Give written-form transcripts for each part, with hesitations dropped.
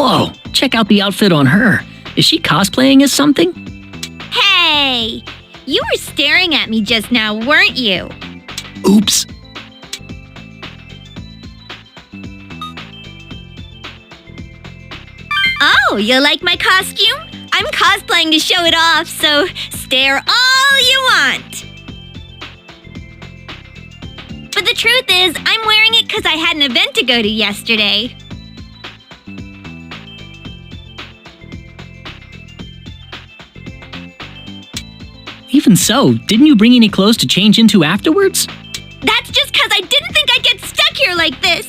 Whoa, check out the outfit on her. Is she cosplaying as something? Hey! You were staring at me just now, weren't you? Oops. Oh, you like my costume? I'm cosplaying to show it off, so stare all you want. But the truth is, I'm wearing it because I had an event to go to yesterday. Even so, didn't you bring any clothes to change into afterwards? That's just because I didn't think I'd get stuck here like this.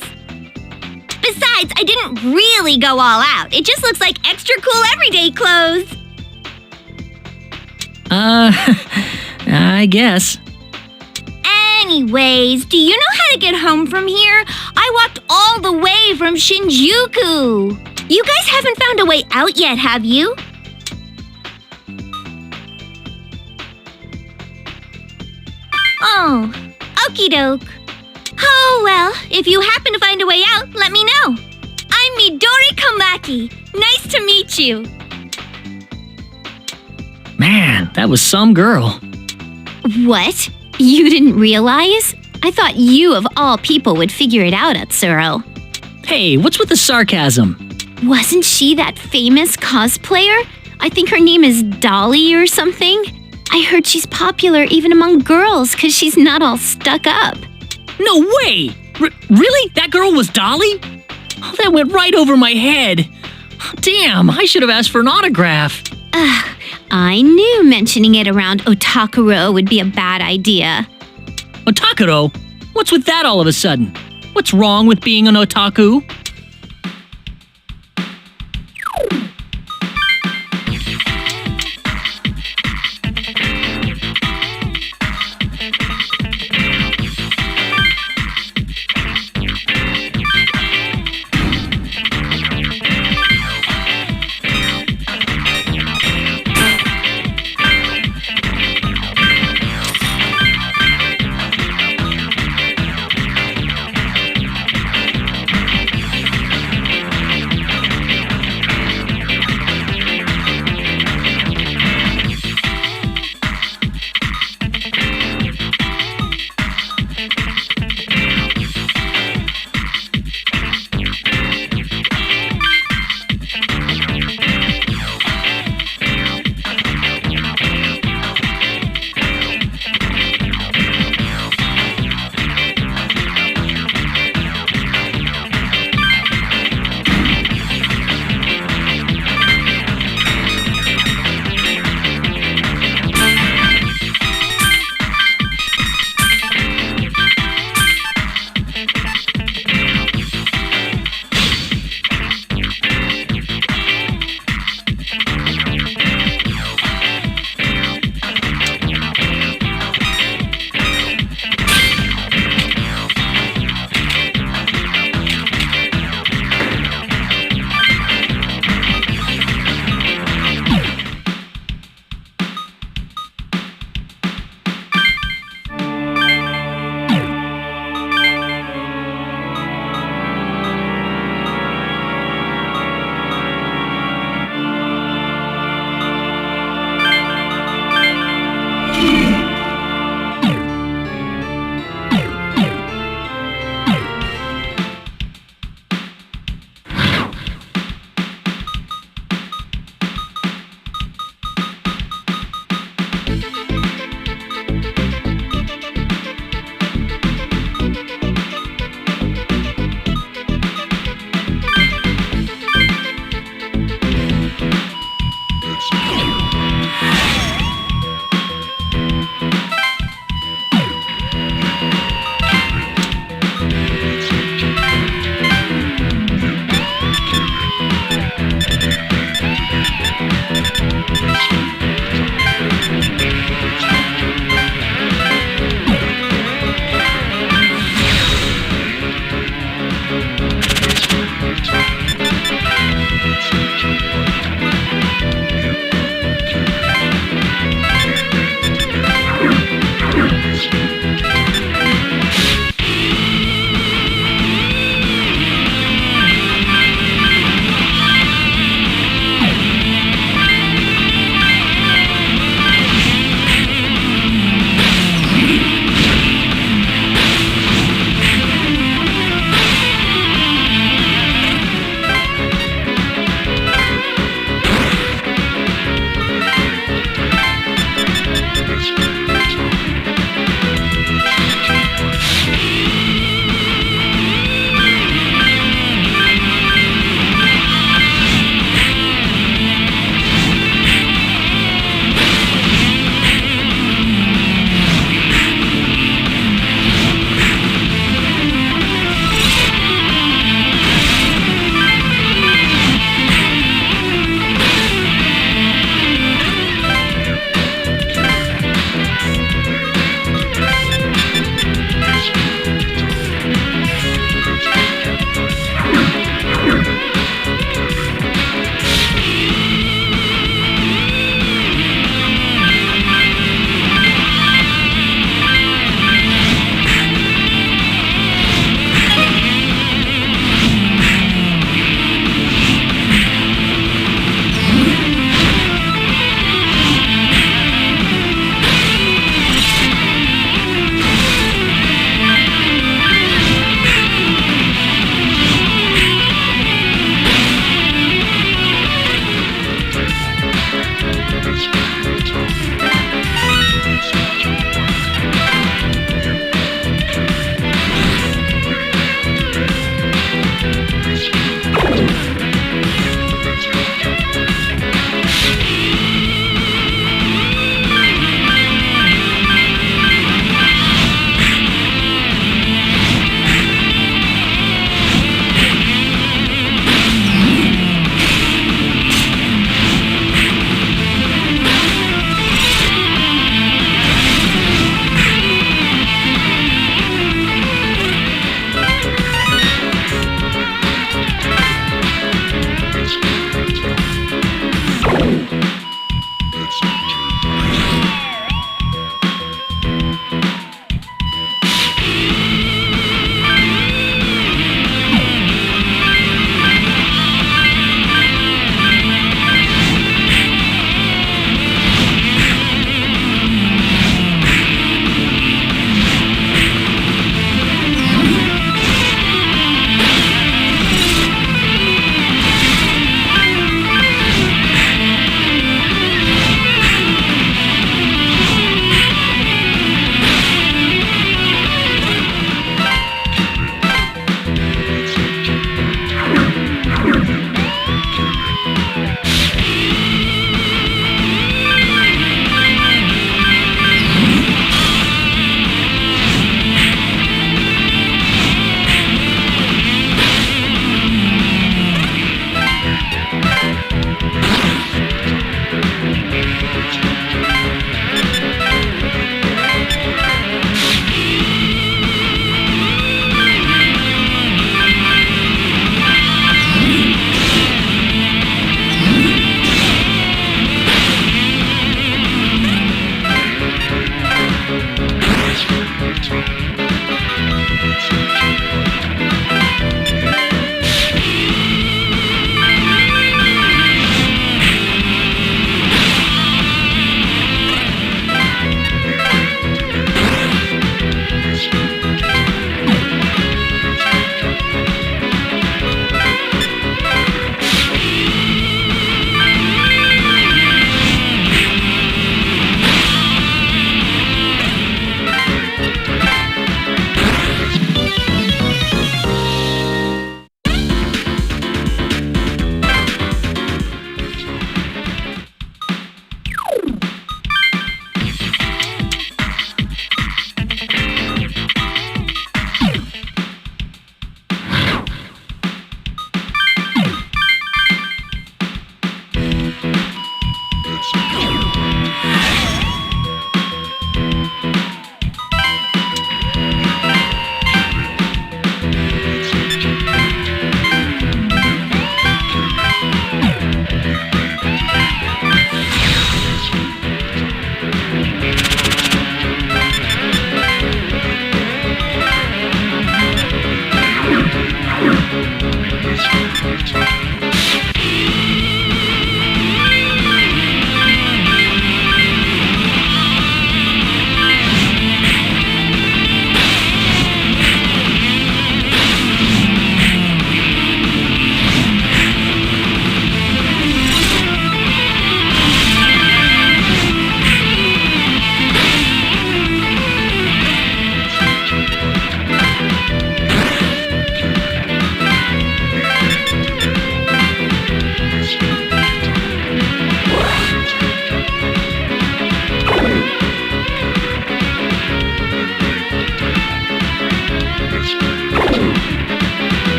Besides, I didn't really go all out. It just looks like extra cool everyday clothes. I guess. Anyways, do you know how to get home from here? I walked all the way from Shinjuku. You guys haven't found a way out yet, have you? Oh, okie doke. Oh, well, if you happen to find a way out, let me know. I'm Midori Komaki. Nice to meet you. Man, that was some girl. What? You didn't realize? I thought you of all people would figure it out, Atsuro. Hey, what's with the sarcasm? Wasn't she that famous cosplayer? I think her name is Dolly or something. I heard she's popular even among girls because she's not all stuck up. No way! Really? That girl was Dolly? Oh, that went right over my head. Damn, I should have asked for an autograph. I knew mentioning it around Otakuro would be a bad idea. Otakuro? What's with that all of a sudden? What's wrong with being an otaku?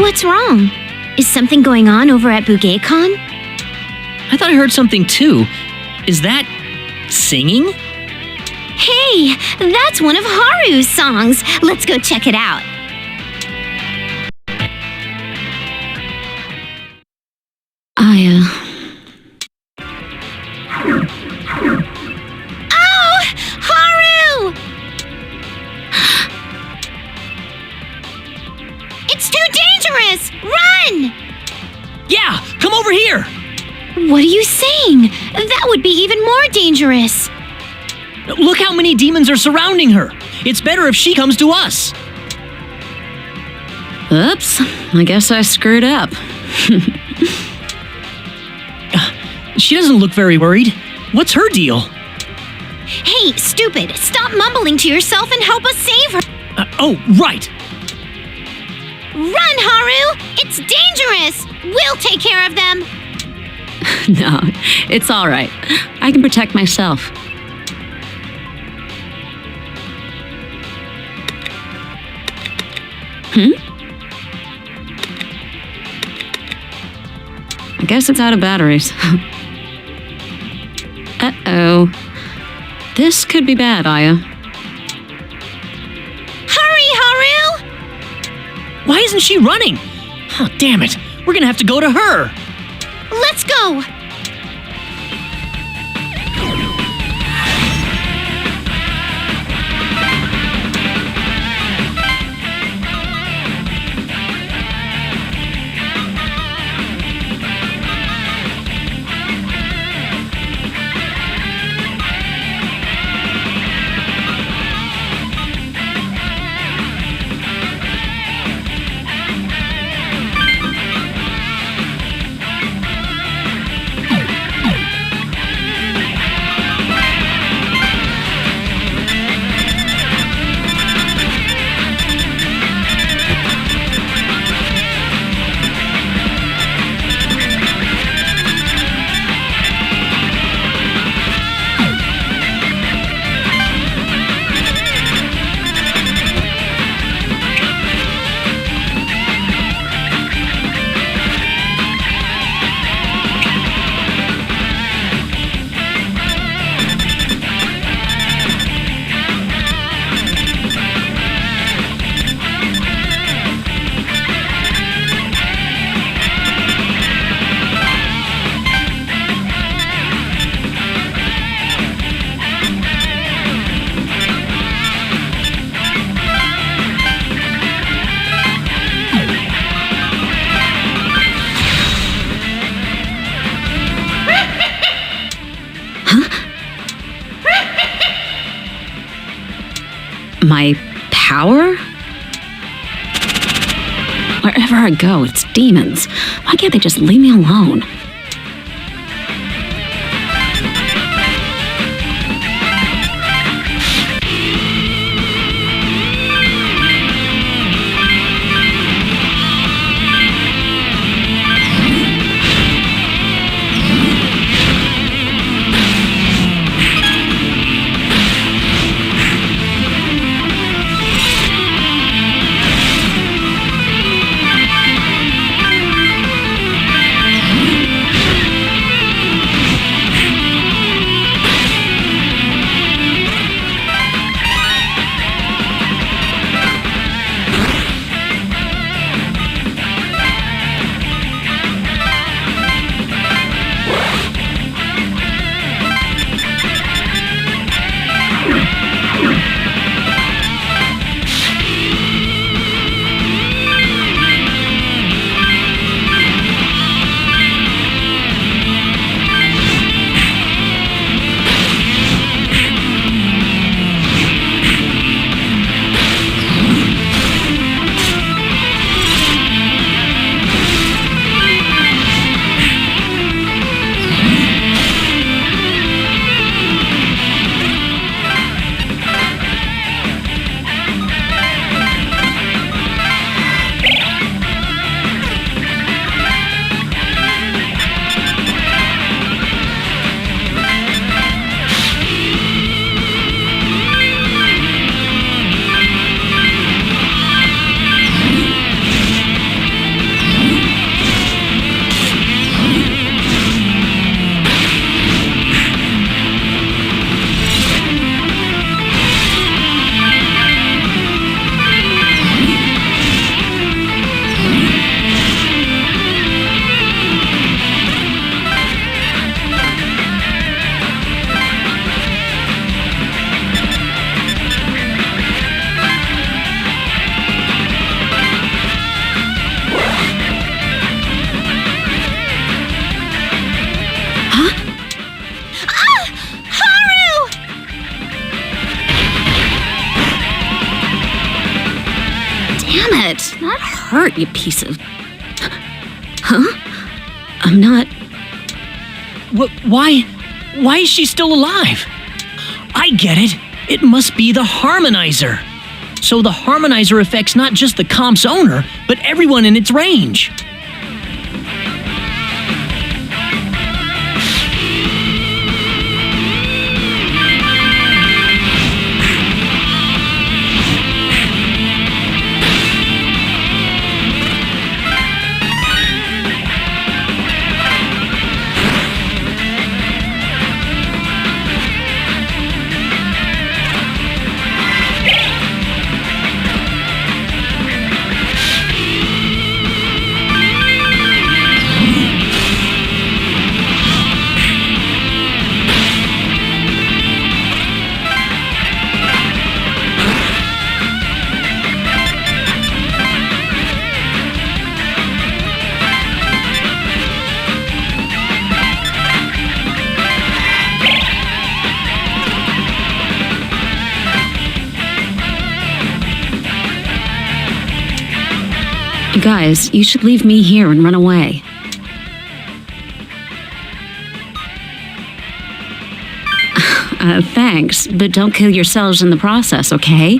What's wrong? Is something going on over at BugeCon? I thought I heard something too. Is that singing? Hey, that's one of Haru's songs. Let's go check it out. Oh! Haru! It's too dangerous! Run! Yeah, come over here! What are you saying? That would be even more dangerous. Look how many demons are surrounding her. It's better if she comes to us. Oops, I guess I screwed up. She doesn't look very worried. What's her deal? Hey, stupid! Stop mumbling to yourself and help us save her! Oh, right. Run, Haru! It's dangerous! We'll take care of them! No, it's all right. I can protect myself. I guess it's out of batteries. Uh-oh. This could be bad, Aya. Hurry, Haru! Why isn't she running? Oh, damn it. We're gonna have to go to her. Let's go! My power? Wherever I go, it's demons. Why can't they just leave me alone? hurt, you piece of... Huh? I'm not... Why is she still alive? I get it. It must be the harmonizer. So the harmonizer affects not just the comp's owner, but everyone in its range. Guys, you should leave me here and run away. Thanks, but don't kill yourselves in the process, okay?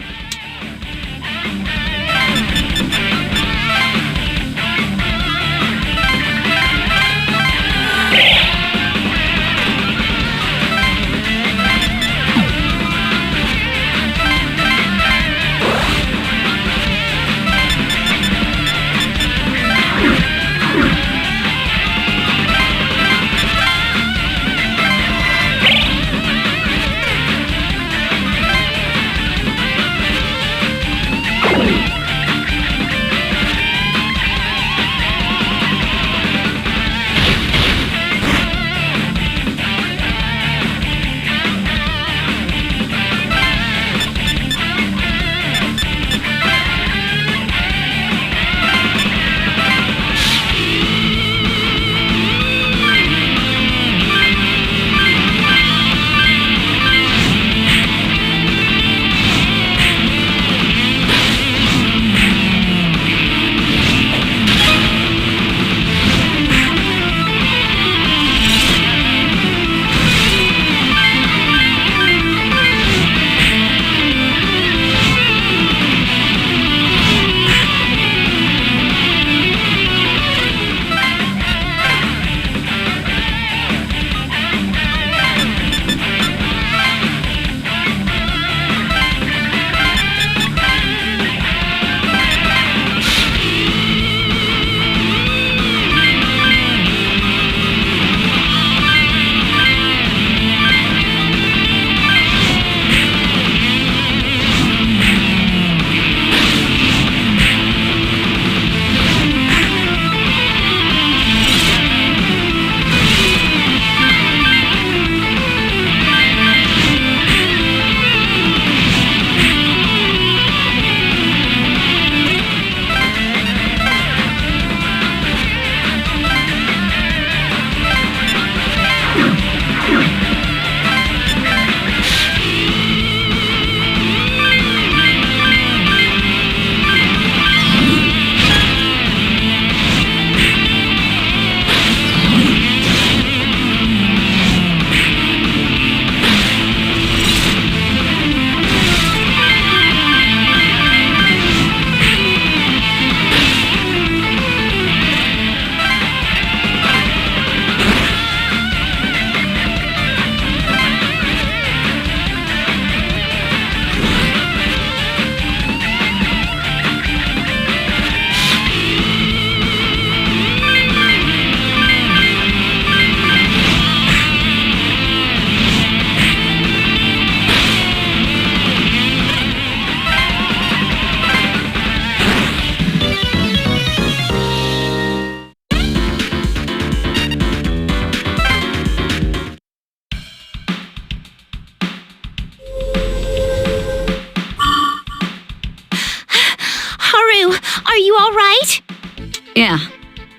Yeah,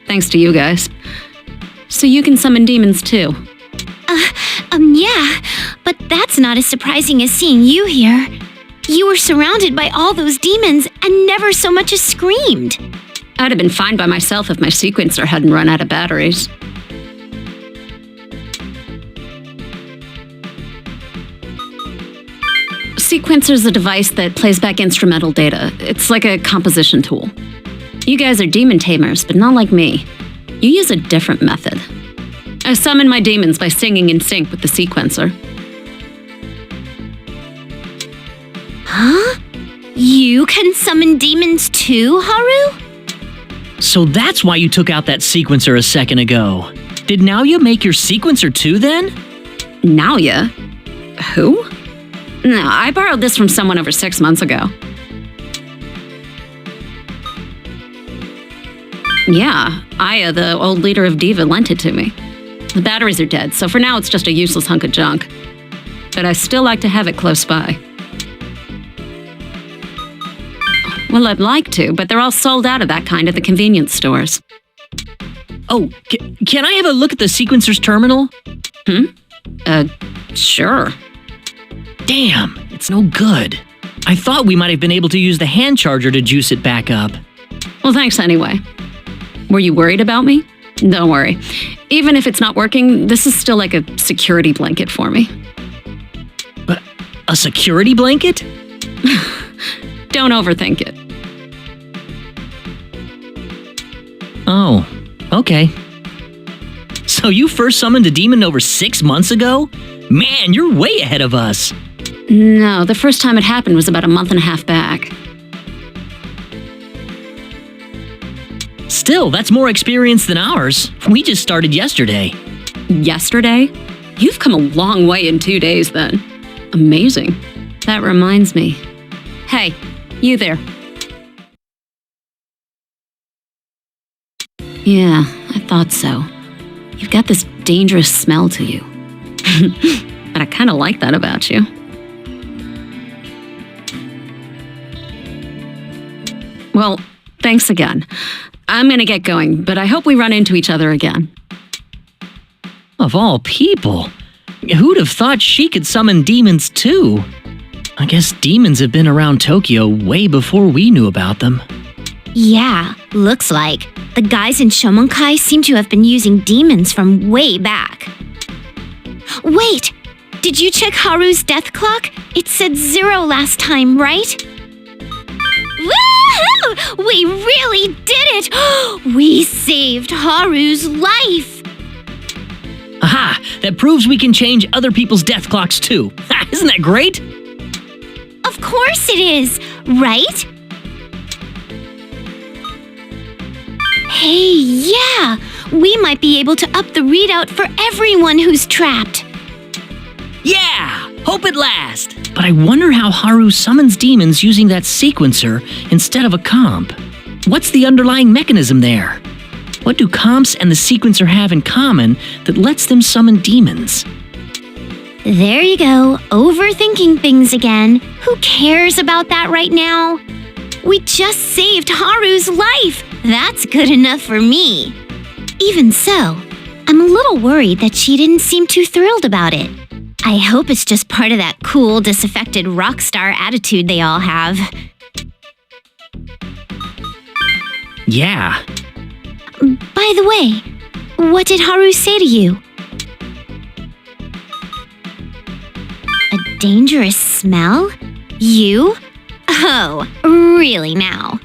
thanks to you guys. So you can summon demons too. Yeah, but that's not as surprising as seeing you here. You were surrounded by all those demons and never so much as screamed. I'd have been fine by myself if my sequencer hadn't run out of batteries. Sequencer's a device that plays back instrumental data. It's like a composition tool. You guys are demon tamers, but not like me. You use a different method. I summon my demons by singing in sync with the sequencer. Huh? You can summon demons too, Haru? So that's why you took out that sequencer a second ago. Did Naoya make your sequencer too then? Naoya? Who? No, I borrowed this from someone over 6 months ago. Yeah, Aya, the old leader of Diva, lent it to me. The batteries are dead, so for now it's just a useless hunk of junk. But I still like to have it close by. Well, I'd like to, but they're all sold out of that kind at the convenience stores. Oh, can I have a look at the sequencer's terminal? Sure. Damn, it's no good. I thought we might have been able to use the hand charger to juice it back up. Well, thanks anyway. Were you worried about me? Don't worry. Even if it's not working, this is still like a security blanket for me. But a security blanket? Don't overthink it. Oh, okay. So you first summoned a demon over 6 months ago? Man, you're way ahead of us. No, the first time it happened was about a month and a half back. Still, that's more experience than ours. We just started yesterday. Yesterday? You've come a long way in 2 days then. Amazing. That reminds me. Hey, you there. Yeah, I thought so. You've got this dangerous smell to you. But I kind of like that about you. Well, thanks again. I'm gonna get going, but I hope we run into each other again. Of all people, who'd have thought she could summon demons too? I guess demons have been around Tokyo way before we knew about them. Yeah, looks like. The guys in Shomonkai seem to have been using demons from way back. Wait! Did you check Haru's death clock? It said 0 last time, right? Woohoo! We really did it! We saved Haru's life! Aha! That proves we can change other people's death clocks too. Ha, isn't that great? Of course it is, right? Hey, yeah! We might be able to up the readout for everyone who's trapped. Yeah! Hope it lasts! But I wonder how Haru summons demons using that sequencer instead of a comp. What's the underlying mechanism there? What do comps and the sequencer have in common that lets them summon demons? There you go, overthinking things again. Who cares about that right now? We just saved Haru's life. That's good enough for me. Even so, I'm a little worried that she didn't seem too thrilled about it. I hope it's just part of that cool, disaffected rock star attitude they all have. Yeah. By the way, what did Haru say to you? A dangerous smell? You? Oh, really now?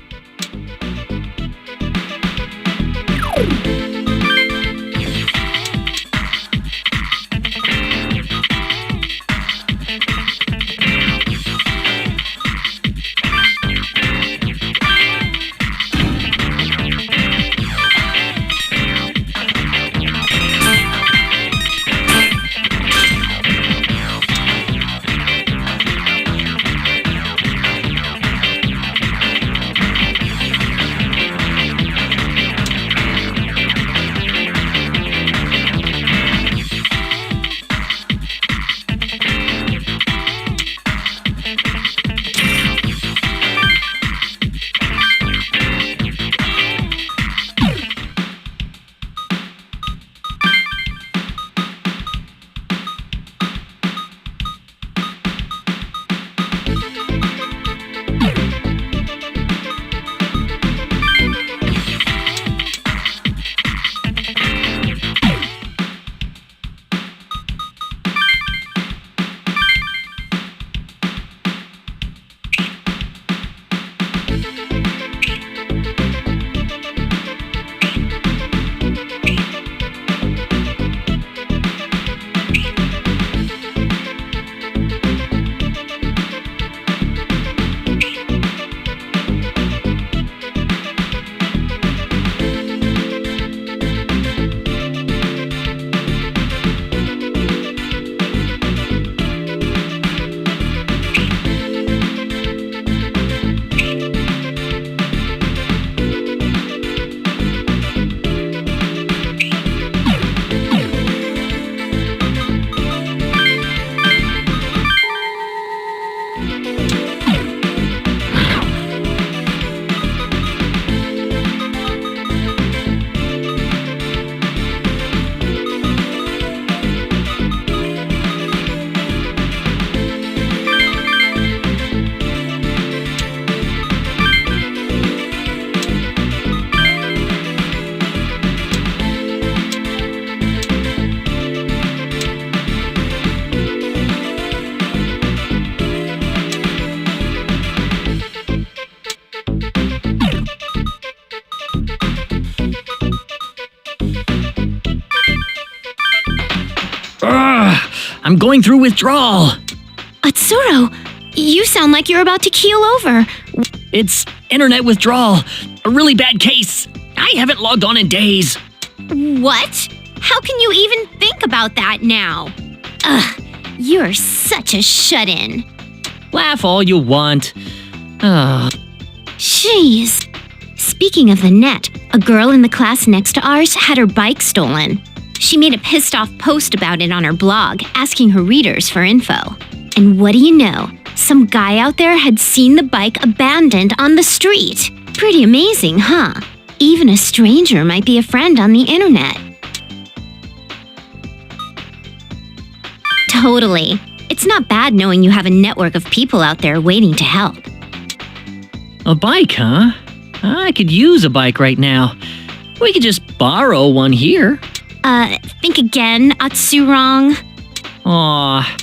Ugh, I'm going through withdrawal. Atsuro, you sound like you're about to keel over. It's internet withdrawal. A really bad case. I haven't logged on in days. What? How can you even think about that now? Ugh, you're such a shut-in. Laugh all you want. Ugh. Jeez. Speaking of the net, a girl in the class next to ours had her bike stolen. She made a pissed-off post about it on her blog, asking her readers for info. And what do you know? Some guy out there had seen the bike abandoned on the street. Pretty amazing, huh? Even a stranger might be a friend on the internet. Totally. It's not bad knowing you have a network of people out there waiting to help. A bike, huh? I could use a bike right now. We could just borrow one here. Think again, Atsurong. Aw.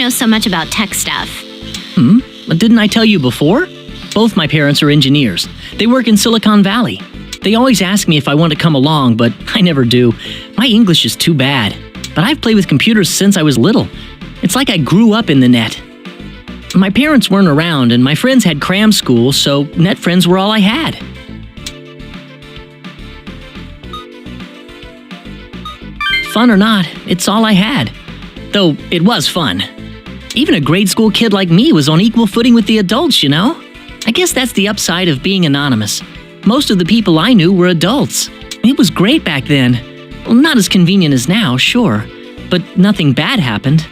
know so much about tech stuff. Didn't I tell you before? Both my parents are engineers. They work in Silicon Valley. They always ask me if I want to come along, but I never do. My English is too bad. But I've played with computers since I was little. It's like I grew up in the net. My parents weren't around, and my friends had cram school, so net friends were all I had. Fun or not, it's all I had. Though it was fun. Even a grade school kid like me was on equal footing with the adults, you know? I guess that's the upside of being anonymous. Most of the people I knew were adults. It was great back then. Well, not as convenient as now, sure, but nothing bad happened.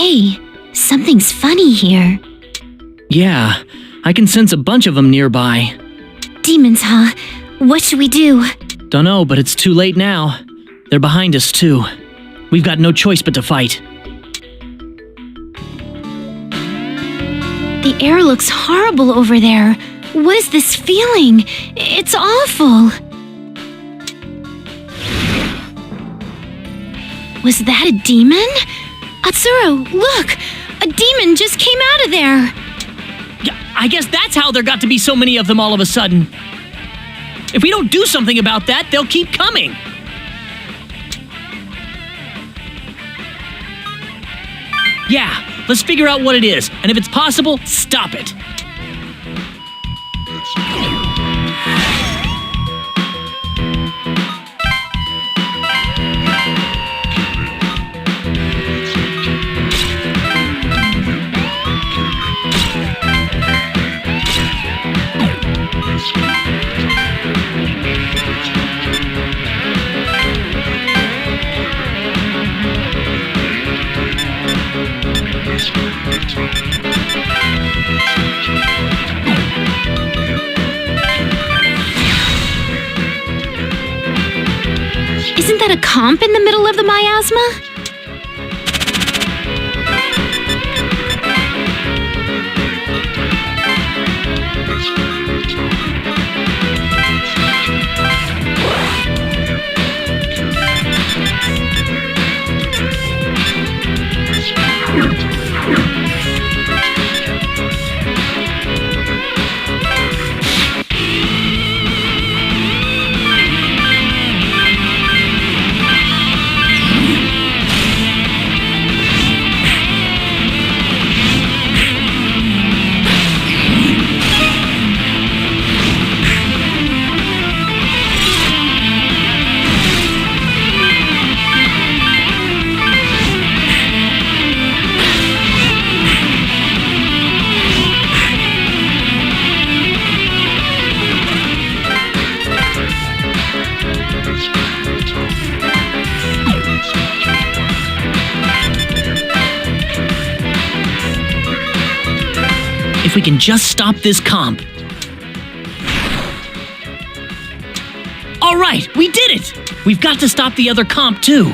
Hey, something's funny here. Yeah, I can sense a bunch of them nearby. Demons, huh? What should we do? Dunno, but it's too late now. They're behind us, too. We've got no choice but to fight. The air looks horrible over there. What is this feeling? It's awful. Was that a demon? Atsuro, look! A demon just came out of there! Yeah, I guess that's how there got to be so many of them all of a sudden. If we don't do something about that, they'll keep coming. Yeah, let's figure out what it is, and if it's possible, stop it. Isn't that a comp in the middle of the miasma? If we can just stop this comp. All right, we did it! We've got to stop the other comp, too.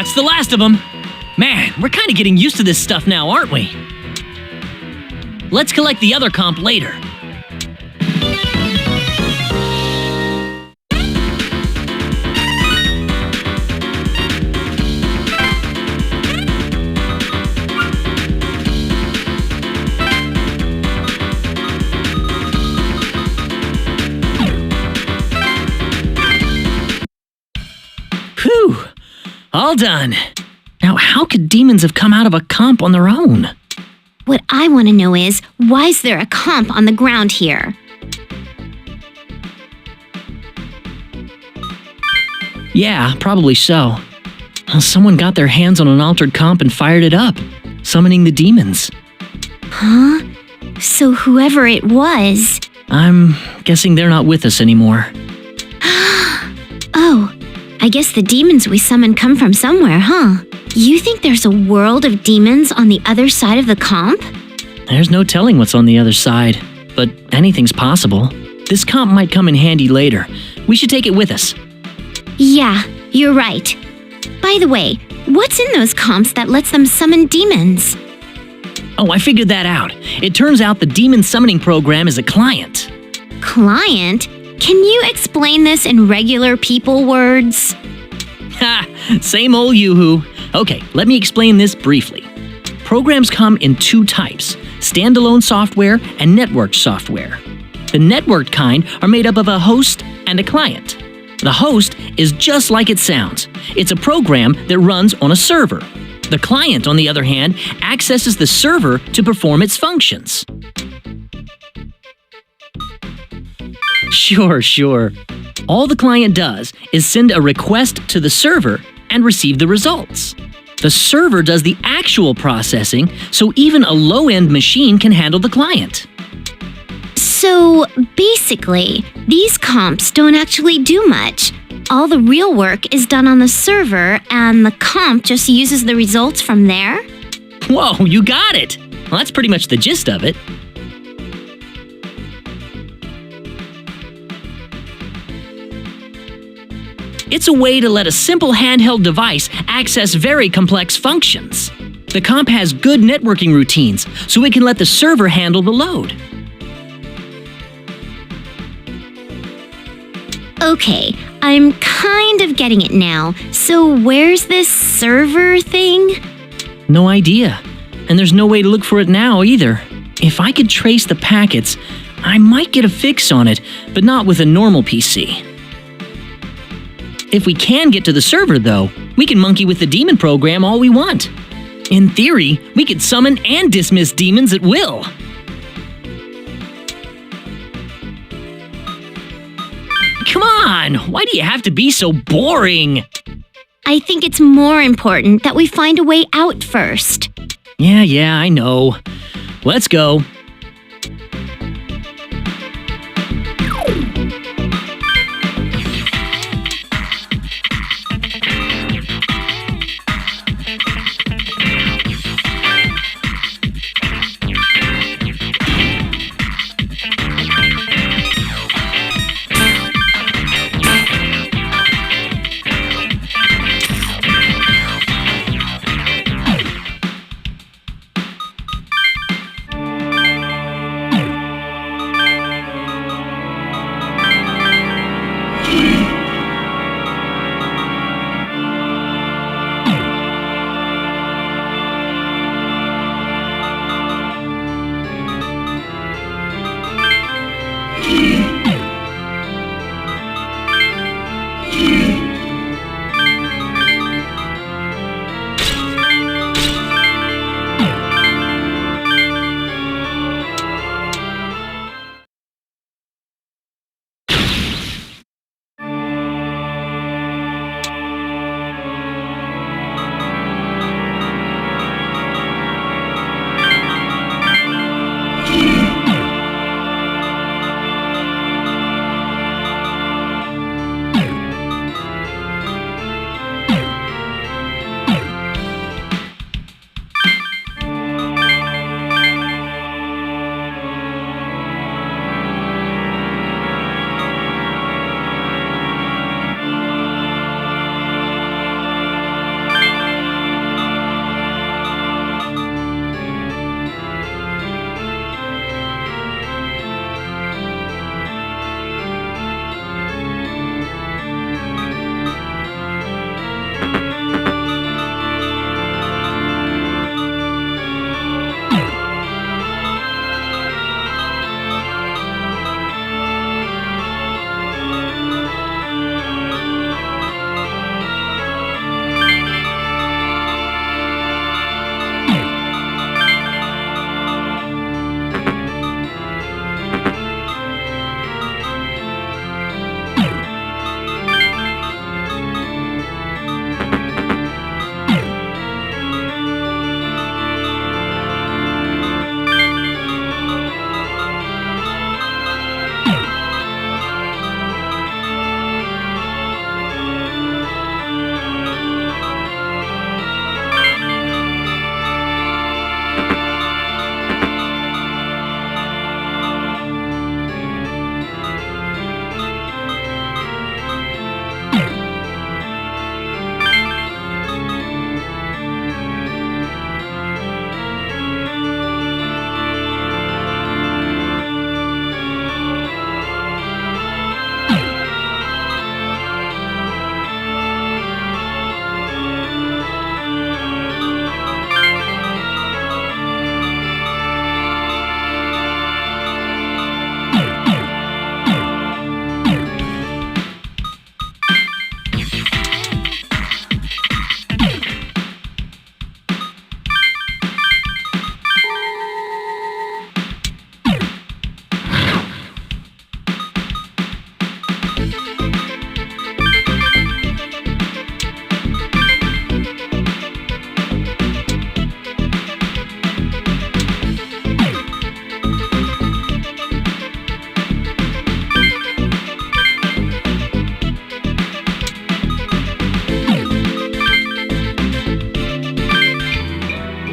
That's the last of them. Man, we're kind of getting used to this stuff now, aren't we? Let's collect the other comp later. Whew, all done. Now, how could demons have come out of a comp on their own? What I want to know is, why is there a comp on the ground here? Yeah, probably so. Well, someone got their hands on an altered comp and fired it up, summoning the demons. Huh? So whoever it was... I'm guessing they're not with us anymore. Oh, I guess the demons we summoned come from somewhere, huh? You think there's a world of demons on the other side of the comp? There's no telling what's on the other side, but anything's possible. This comp might come in handy later. We should take it with us. Yeah, you're right. By the way, what's in those comps that lets them summon demons? Oh, I figured that out. It turns out the demon summoning program is a client. Client? Can you explain this in regular people words? Ha! Same old yoo-hoo. Okay, let me explain this briefly. Programs come in two types, standalone software and networked software. The networked kind are made up of a host and a client. The host is just like it sounds. It's a program that runs on a server. The client, on the other hand, accesses the server to perform its functions. Sure. All the client does is send a request to the server and receive the results. The server does the actual processing, so even a low-end machine can handle the client. So basically, these comps don't actually do much. All the real work is done on the server, and the comp just uses the results from there? Whoa, you got it! Well, that's pretty much the gist of it. It's a way to let a simple handheld device access very complex functions. The comp has good networking routines, so it can let the server handle the load. Okay, I'm kind of getting it now. So where's this server thing? No idea. And there's no way to look for it now either. If I could trace the packets, I might get a fix on it, but not with a normal PC. If we can get to the server, though, we can monkey with the demon program all we want. In theory, we could summon and dismiss demons at will. Come on! Why do you have to be so boring? I think it's more important that we find a way out first. Yeah, I know. Let's go.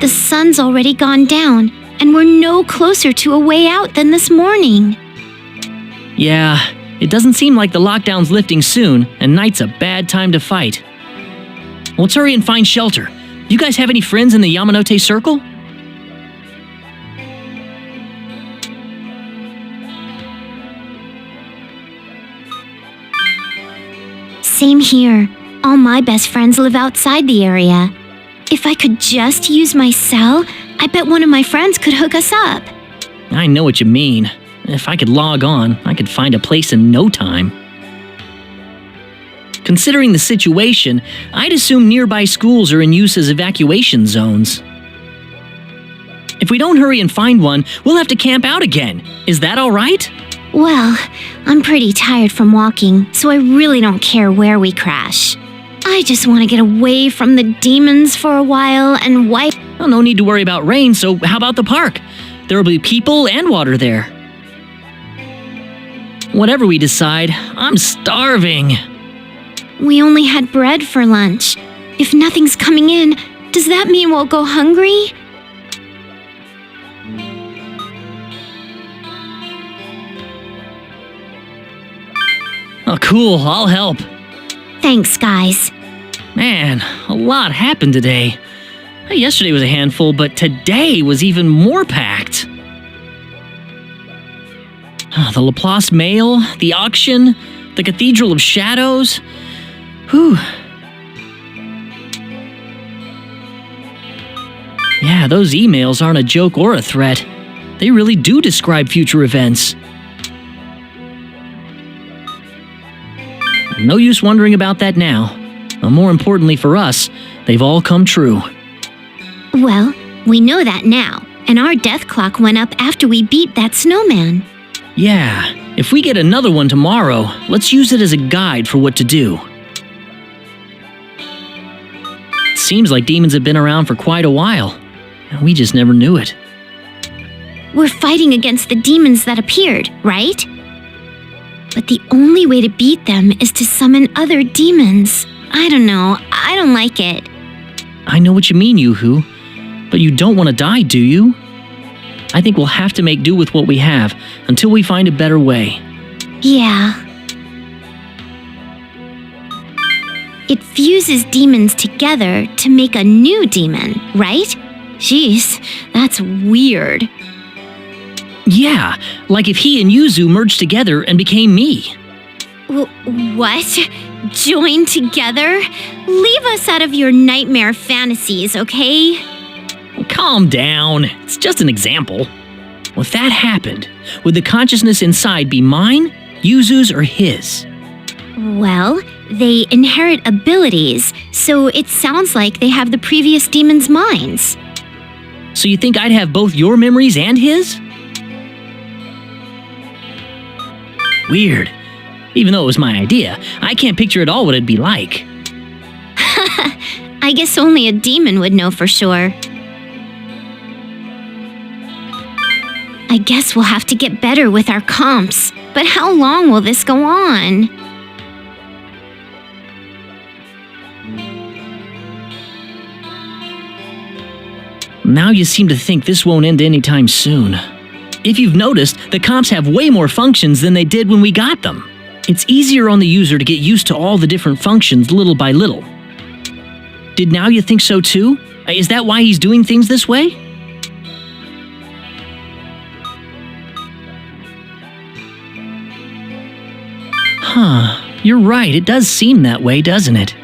the sun's already gone down, and we're no closer to a way out than this morning. Yeah, it doesn't seem like the lockdown's lifting soon, and night's a bad time to fight. Let's hurry and find shelter. You guys have any friends in the Yamanote Circle? Same here. All my best friends live outside the area. If I could just use my cell, I bet one of my friends could hook us up. I know what you mean. If I could log on, I could find a place in no time. Considering the situation, I'd assume nearby schools are in use as evacuation zones. If we don't hurry and find one, we'll have to camp out again. Is that all right? Well, I'm pretty tired from walking, so I really don't care where we crash. I just want to get away from the demons for a while and wipe. Well, no need to worry about rain, so how about the park? There will be people and water there. Whatever we decide, I'm starving. We only had bread for lunch. If nothing's coming in, does that mean we'll go hungry? Oh, cool, I'll help. Thanks, guys. Man, a lot happened today. Yesterday was a handful, but today was even more packed. The Laplace Mail, the auction, the Cathedral of Shadows. Whew. Yeah, those emails aren't a joke or a threat. They really do describe future events. No use wondering about that now. But more importantly for us, they've all come true. Well, we know that now, and our death clock went up after we beat that snowman. Yeah, if we get another one tomorrow, let's use it as a guide for what to do. It seems like demons have been around for quite a while, and we just never knew it. We're fighting against the demons that appeared, right? But the only way to beat them is to summon other demons. I don't know, I don't like it. I know what you mean, Yoo-hoo, but you don't want to die, do you? I think we'll have to make do with what we have until we find a better way. Yeah. It fuses demons together to make a new demon, right? Jeez, that's weird. Yeah, like if he and Yuzu merged together and became me. What? Join together? Leave us out of your nightmare fantasies, okay? Calm down, it's just an example. If that happened, would the consciousness inside be mine, Yuzu's, or his? Well, they inherit abilities, so it sounds like they have the previous demon's minds. So you think I'd have both your memories and his? Weird. Even though it was my idea, I can't picture at all what it'd be like. I guess only a demon would know for sure. I guess we'll have to get better with our comps. But how long will this go on? Now you seem to think this won't end anytime soon. If you've noticed, the comps have way more functions than they did when we got them. It's easier on the user to get used to all the different functions little by little. Did now you think so too? Is that why he's doing things this way? Huh, you're right, it does seem that way, doesn't it?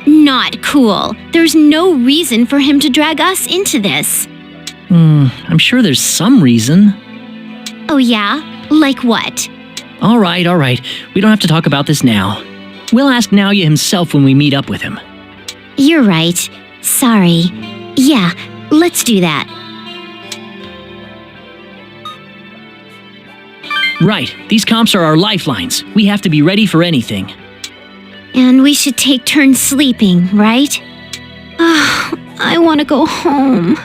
Not cool. There's no reason for him to drag us into this. I'm sure there's some reason. Oh yeah? Like what? All right. We don't have to talk about this now. We'll ask Naoya himself when we meet up with him. You're right. Sorry. Yeah, let's do that. Right, these comps are our lifelines. We have to be ready for anything. And we should take turns sleeping, right? I want to go home.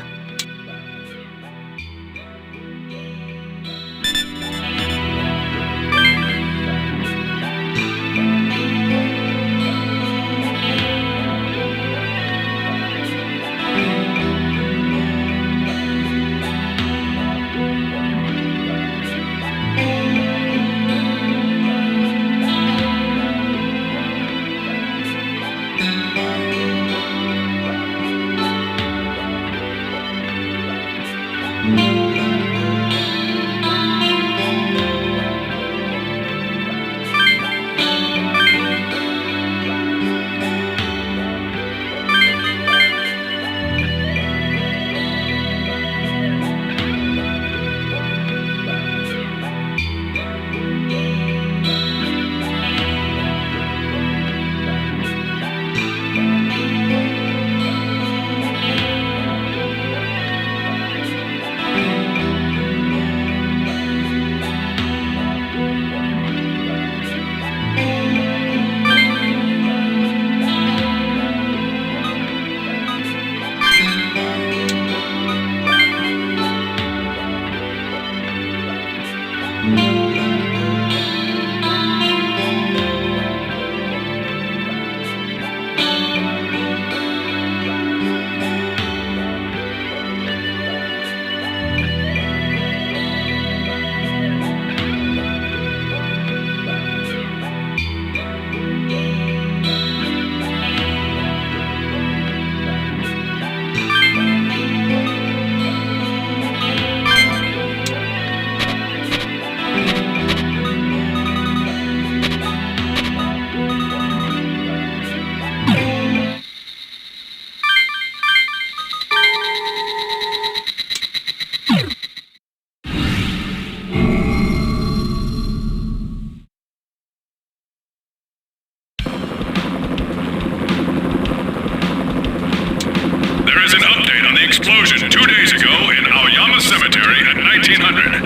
Explosion 2 days ago in Aoyama Cemetery at 1900.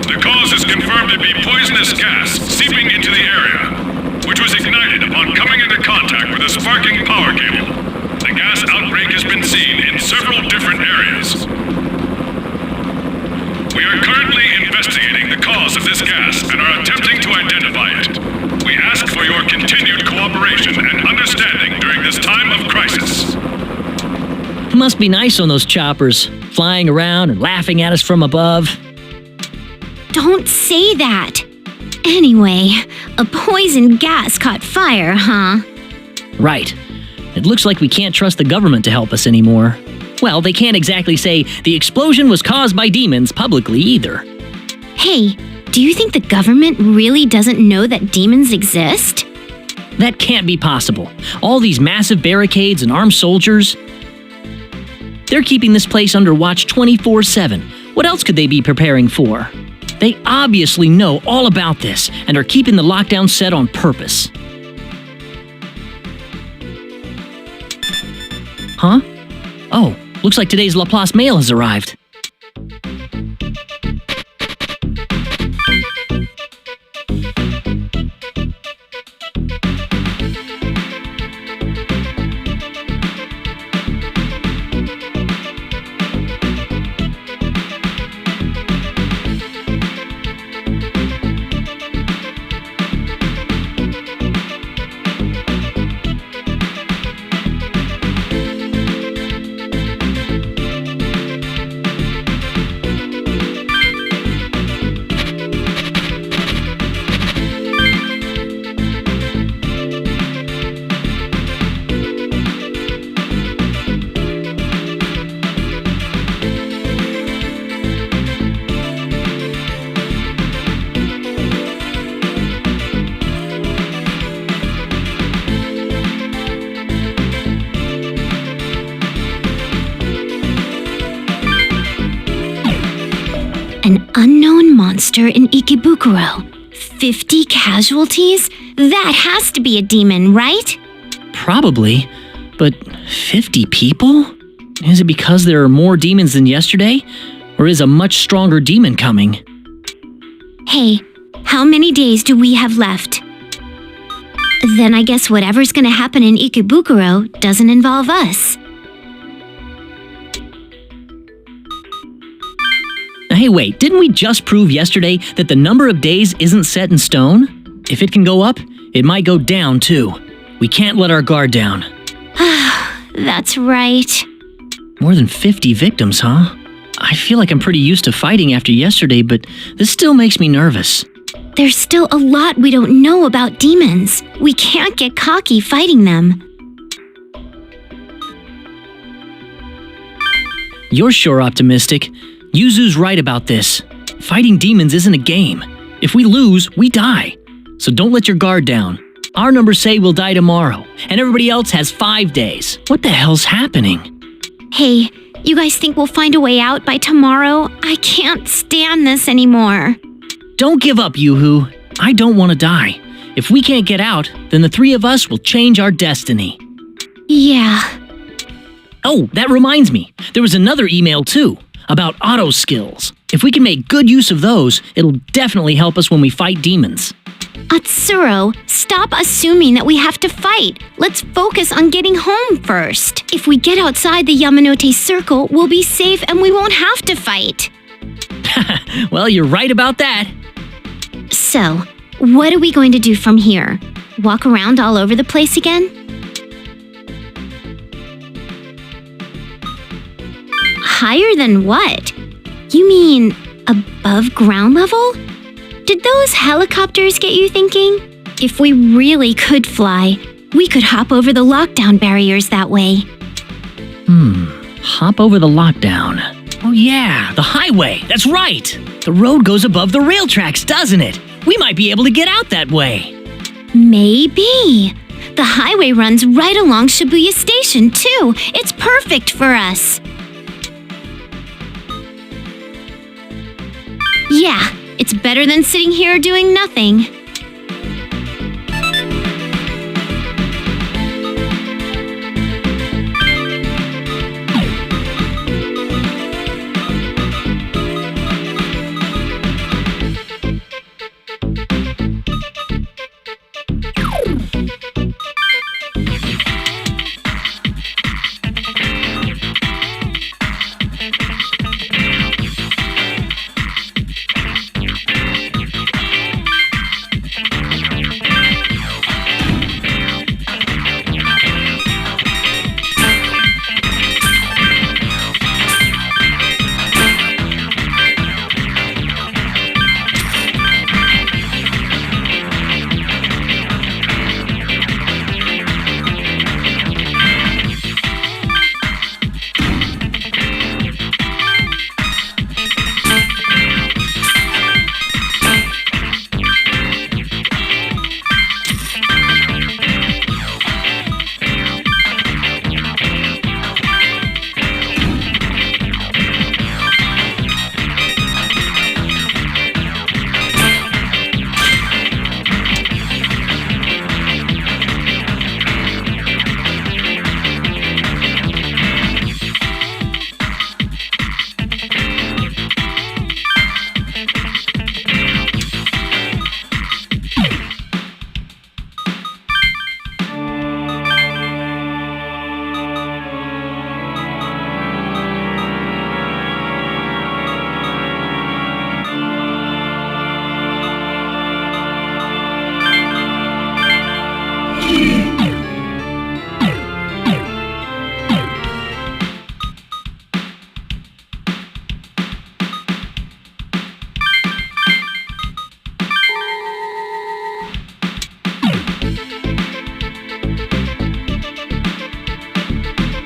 The cause is confirmed to be poisonous gas seeping into the area, which was ignited upon coming into contact with a sparking power cable. The gas outbreak has been seen in several different areas. We are currently investigating the cause of this gas and are attempting to identify it. We ask for your continued cooperation and understanding during this time of crisis. It must be nice on those choppers, flying around and laughing at us from above. Don't say that. Anyway, a poison gas caught fire, huh? Right. It looks like we can't trust the government to help us anymore. Well, they can't exactly say the explosion was caused by demons publicly either. Hey, do you think the government really doesn't know that demons exist? That can't be possible. All these massive barricades and armed soldiers. They're keeping this place under watch 24/7. What else could they be preparing for? They obviously know all about this and are keeping the lockdown set on purpose. Huh? Oh, looks like today's Laplace mail has arrived. An unknown monster in Ikebukuro. 50 casualties? That has to be a demon, right? Probably, but 50 people? Is it because there are more demons than yesterday? Or is a much stronger demon coming? Hey, how many days do we have left? Then I guess whatever's gonna happen in Ikebukuro doesn't involve us. Hey, wait, didn't we just prove yesterday that the number of days isn't set in stone? If it can go up, it might go down too. We can't let our guard down. That's right. More than 50 victims, huh? I feel like I'm pretty used to fighting after yesterday, but this still makes me nervous. there's still a lot we don't know about demons. We can't get cocky fighting them. You're sure optimistic. Yuzu's right about this. Fighting demons isn't a game. If we lose, we die. So don't let your guard down. Our numbers say we'll die tomorrow, and everybody else has 5 days. What the hell's happening? Hey, you guys think we'll find a way out by tomorrow? I can't stand this anymore. Don't give up, Yoo-hoo. I don't want to die. If we can't get out, then the 3 of us will change our destiny. Yeah. Oh, that reminds me. There was another email too, about auto skills. If we can make good use of those, it'll definitely help us when we fight demons. Atsuro, stop assuming that we have to fight. Let's focus on getting home first. If we get outside the Yamanote Circle, we'll be safe and we won't have to fight. Well, you're right about that. So, what are we going to do from here? Walk around all over the place again? Higher than what? You mean above ground level? Did those helicopters get you thinking? If we really could fly, we could hop over the lockdown barriers that way. Hop over the lockdown. Oh yeah, the highway, that's right! The road goes above the rail tracks, doesn't it? We might be able to get out that way. Maybe. The highway runs right along Shibuya Station, too. It's perfect for us. Yeah, it's better than sitting here doing nothing.